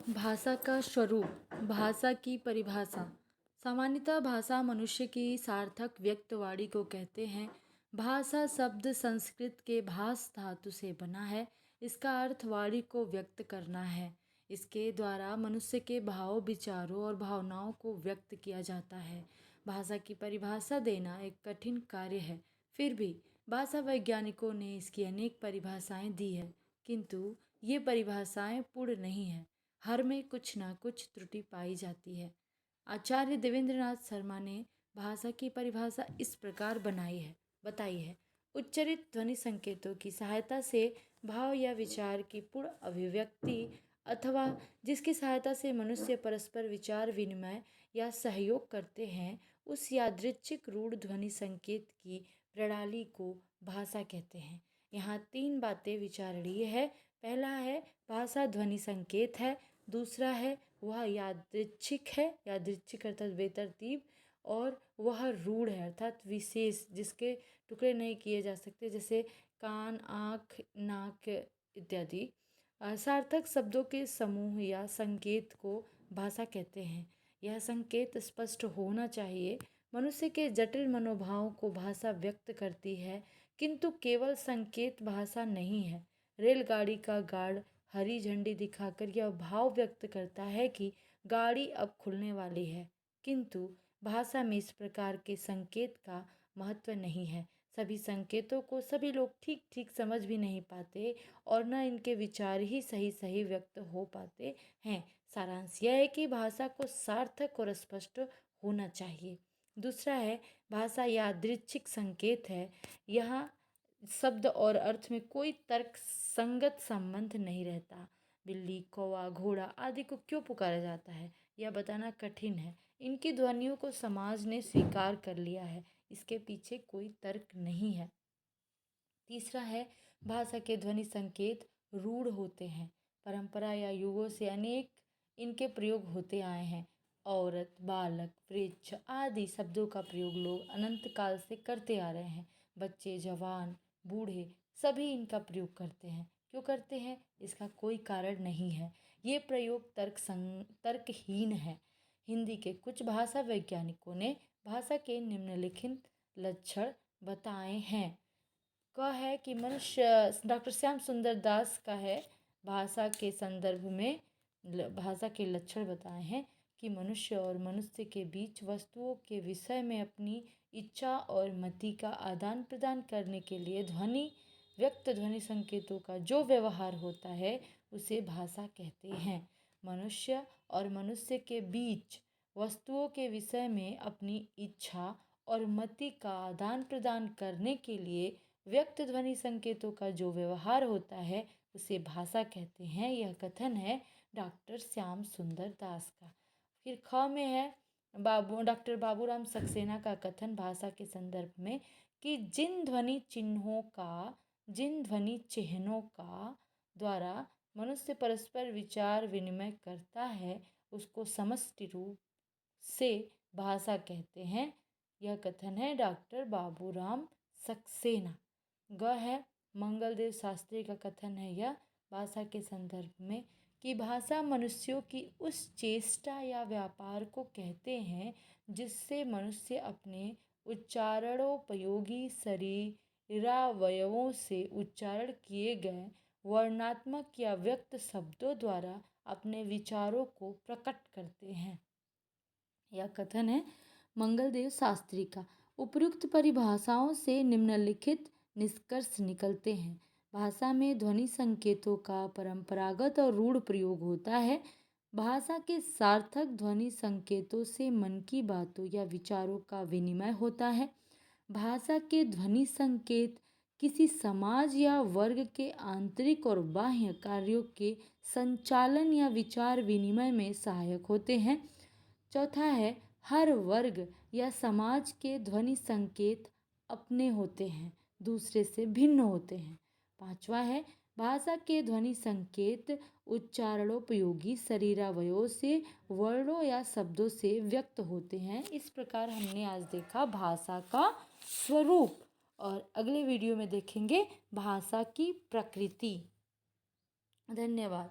भाषा का स्वरूप। भाषा की परिभाषा। सामान्यतः भाषा मनुष्य की सार्थक व्यक्तवाणी को कहते हैं। भाषा शब्द संस्कृत के भास धातु से बना है। इसका अर्थ वाणी को व्यक्त करना है। इसके द्वारा मनुष्य के भाव, विचारों और भावनाओं को व्यक्त किया जाता है। भाषा की परिभाषा देना एक कठिन कार्य है। फिर भी भाषा वैज्ञानिकों ने इसकी अनेक परिभाषाएं दी है, किंतु ये परिभाषाएं पूर्ण नहीं है। हर में कुछ ना कुछ त्रुटि पाई जाती है। आचार्य देवेंद्रनाथ शर्मा ने भाषा की परिभाषा इस प्रकार बताई है। उच्चरित ध्वनि संकेतों की सहायता से भाव या विचार की पूर्ण अभिव्यक्ति अथवा जिसकी सहायता से मनुष्य परस्पर विचार विनिमय या सहयोग करते हैं, उस यादृच्छिक रूढ़ ध्वनि संकेत की प्रणाली को भाषा कहते हैं। यहाँ तीन बातें विचारणीय है। पहला है भाषा ध्वनि संकेत है। दूसरा है वह यादृच्छिक है, यादृच्छिक अर्थात बेतरतीब, और वह रूढ़ है अर्थात विशेष, जिसके टुकड़े नहीं किए जा सकते, जैसे कान, आँख, नाक इत्यादि। सार्थक शब्दों के समूह या संकेत को भाषा कहते हैं। यह संकेत स्पष्ट होना चाहिए। मनुष्य के जटिल मनोभाव को भाषा व्यक्त करती है, किंतु केवल संकेत भाषा नहीं है। रेलगाड़ी का गार्ड हरी झंडी दिखाकर यह भाव व्यक्त करता है कि गाड़ी अब खुलने वाली है, किंतु भाषा में इस प्रकार के संकेत का महत्व नहीं है। सभी संकेतों को सभी लोग ठीक ठीक समझ भी नहीं पाते और न इनके विचार ही सही सही व्यक्त हो पाते हैं। सारांश यह है कि भाषा को सार्थक और स्पष्ट होना चाहिए। दूसरा है भाषा यादृच्छिक संकेत है। यहाँ शब्द और अर्थ में कोई तर्क संगत संबंध नहीं रहता। बिल्ली, कौवा, घोड़ा आदि को क्यों पुकारा जाता है, यह बताना कठिन है। इनकी ध्वनियों को समाज ने स्वीकार कर लिया है, इसके पीछे कोई तर्क नहीं है। तीसरा है भाषा के ध्वनि संकेत रूढ़ होते हैं। परंपरा या युगों से अनेक इनके प्रयोग होते आए हैं। औरत, बालक, वृक्ष आदि शब्दों का प्रयोग लोग अनंत काल से करते आ रहे हैं। बच्चे, जवान, बूढ़े सभी इनका प्रयोग करते हैं। क्यों करते हैं, इसका कोई कारण नहीं है। ये प्रयोग तर्कहीन है। हिंदी के कुछ भाषा वैज्ञानिकों ने भाषा के निम्नलिखित लक्षण बताए हैं। का है कि मनुष्य, डॉक्टर श्याम सुंदर दास का है, भाषा के संदर्भ में भाषा के लक्षण बताए हैं कि मनुष्य और मनुष्य के बीच वस्तुओं के विषय में अपनी इच्छा और मति का आदान प्रदान करने के लिए व्यक्त ध्वनि संकेतों का जो व्यवहार होता है उसे भाषा कहते हैं। मनुष्य और मनुष्य के बीच वस्तुओं के विषय में अपनी इच्छा और मति का आदान प्रदान करने के लिए व्यक्त ध्वनि संकेतों का जो व्यवहार होता है उसे भाषा कहते हैं। यह कथन है डॉक्टर श्याम सुंदर दास का। फिर ख में है डॉक्टर बाबूराम सक्सेना का कथन भाषा के संदर्भ में कि जिन ध्वनि चिन्हों का द्वारा मनुष्य परस्पर विचार विनिमय करता है उसको समष्टि रूप से भाषा कहते हैं। यह कथन है डॉक्टर बाबूराम सक्सेना। ग है मंगलदेव शास्त्री का कथन है यह भाषा के संदर्भ में कि भाषा मनुष्यों की उस चेष्टा या व्यापार को कहते हैं जिससे मनुष्य अपने उच्चारणोपयोगी शरीरावयवों से उच्चारण किए गए वर्णात्मक या व्यक्त शब्दों द्वारा अपने विचारों को प्रकट करते हैं। यह कथन है मंगलदेव शास्त्री का। उपयुक्त परिभाषाओं से निम्नलिखित निष्कर्ष निकलते हैं। भाषा में ध्वनि संकेतों का परंपरागत और रूढ़ प्रयोग होता है। भाषा के सार्थक ध्वनि संकेतों से मन की बातों या विचारों का विनिमय होता है। भाषा के ध्वनि संकेत किसी समाज या वर्ग के आंतरिक और बाह्य कार्यों के संचालन या विचार विनिमय में सहायक होते हैं। चौथा है हर वर्ग या समाज के ध्वनि संकेत अपने होते हैं, दूसरे से भिन्न होते हैं। पांचवा है भाषा के ध्वनि संकेत उच्चारणोपयोगी शरीरावयवों से वर्णों या शब्दों से व्यक्त होते हैं। इस प्रकार हमने आज देखा भाषा का स्वरूप, और अगले वीडियो में देखेंगे भाषा की प्रकृति। धन्यवाद।